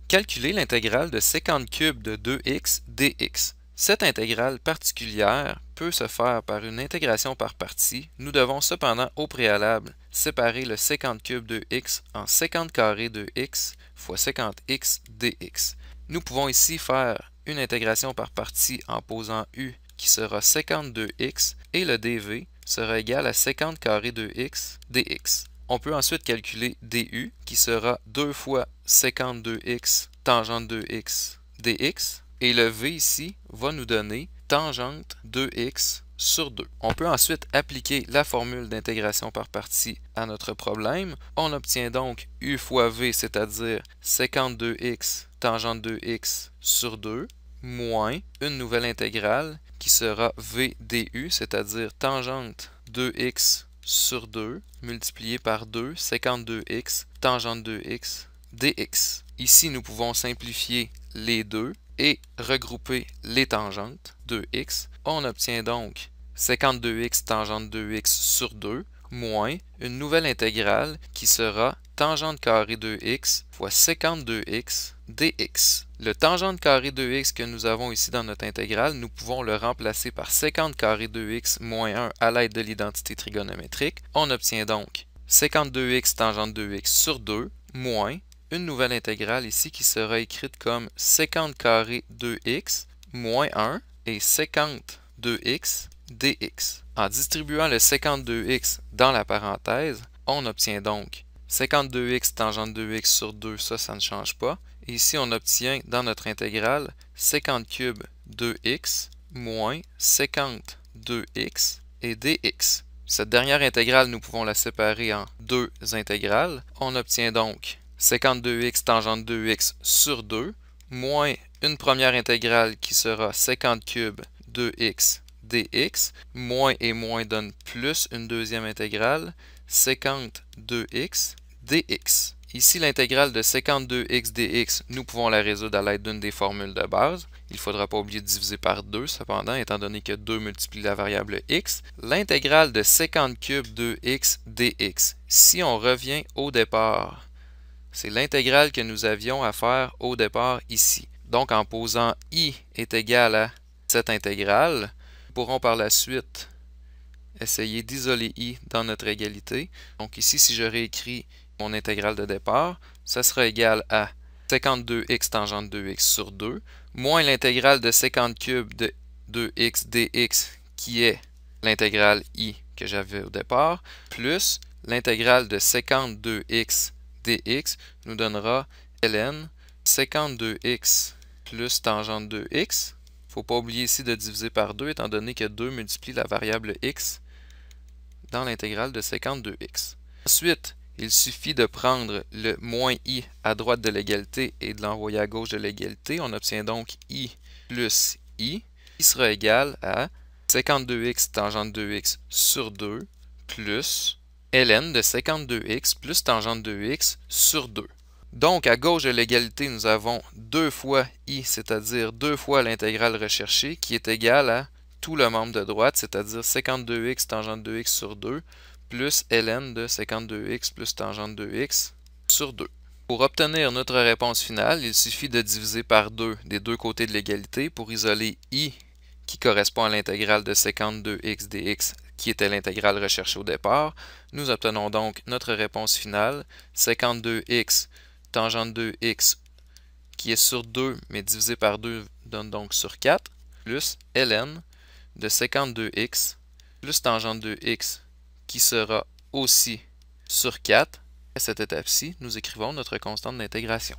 Calculer l'intégrale de sécante cube de 2x dx. Cette intégrale particulière peut se faire par une intégration par partie. Nous devons cependant au préalable séparer le sécante cube de x en sécante carré de x fois sécante x dx. Nous pouvons ici faire une intégration par partie en posant u qui sera sécante de x et le dv sera égal à sécante carré de x dx. On peut ensuite calculer du qui sera 2 fois sécante 2x tangente 2x dx et le v ici va nous donner tangente 2x sur 2. On peut ensuite appliquer la formule d'intégration par partie à notre problème. On obtient donc u fois v, c'est-à-dire sécante 2x tangente 2x sur 2 moins une nouvelle intégrale qui sera v du, c'est-à-dire tangente 2x sur 2 multiplié par 2 sécante 2x tangente 2x dx. Ici, nous pouvons simplifier les deux et regrouper les tangentes 2x. On obtient donc sécante 2x tangente 2x sur 2 moins une nouvelle intégrale qui sera tangente carré 2x fois sécante 2x dx. Le tangente carré 2x que nous avons ici dans notre intégrale, nous pouvons le remplacer par sécante carré 2x moins 1 à l'aide de l'identité trigonométrique. On obtient donc sécante 2x tangente 2x sur 2 moins une nouvelle intégrale ici qui sera écrite comme sécante carré 2x moins 1 et sécante 2x dx. En distribuant le sécante 2x dans la parenthèse, on obtient donc sécante 2x tangente 2x sur 2, ça ne change pas. Et ici, on obtient dans notre intégrale sécante cube 2x moins sécante 2x et dx. Cette dernière intégrale, nous pouvons la séparer en deux intégrales. On obtient donc sécante 2x tangente 2x sur 2 moins une première intégrale qui sera sécante cube 2x dx, moins et moins donne plus une deuxième intégrale, sécante 2x dx. Ici, l'intégrale de sécante 2x dx, nous pouvons la résoudre à l'aide d'une des formules de base. Il ne faudra pas oublier de diviser par 2, cependant, étant donné que 2 multiplie la variable x. L'intégrale de sécante cube 2x dx, si on revient au départ, c'est l'intégrale que nous avions à faire au départ ici. Donc, en posant i est égal à cette intégrale, nous pourrons par la suite essayer d'isoler i dans notre égalité. Donc ici, si je réécris mon intégrale de départ, ça sera égal à sécante 2x tangente 2x sur 2, moins l'intégrale de sécante cube de 2x dx, qui est l'intégrale i que j'avais au départ, plus l'intégrale de sécante 2x dx nous donnera ln sécante 2x plus tangente 2x. Il ne faut pas oublier ici de diviser par 2, étant donné que 2 multiplie la variable x dans l'intégrale de sécante 2x. Ensuite, il suffit de prendre le moins i à droite de l'égalité et de l'envoyer à gauche de l'égalité. On obtient donc i plus i, qui sera égal à sécante 2x tangente 2x sur 2 plus ln de sécante 2x plus tangente 2x sur 2. Donc, à gauche de l'égalité, nous avons 2 fois i, c'est-à-dire 2 fois l'intégrale recherchée, qui est égale à tout le membre de droite, c'est-à-dire sécante 2x tangente 2x sur 2, plus ln de sécante 2x plus tangente 2x sur 2. Pour obtenir notre réponse finale, il suffit de diviser par 2 des deux côtés de l'égalité pour isoler i, qui correspond à l'intégrale de sécante 2x dx, qui était l'intégrale recherchée au départ. Nous obtenons donc notre réponse finale, sécante 2x tangente 2x, qui est sur 2, mais divisé par 2 donne donc sur 4, plus ln de sécante 2x plus tangente 2x, qui sera aussi sur 4. À cette étape-ci, nous écrivons notre constante d'intégration.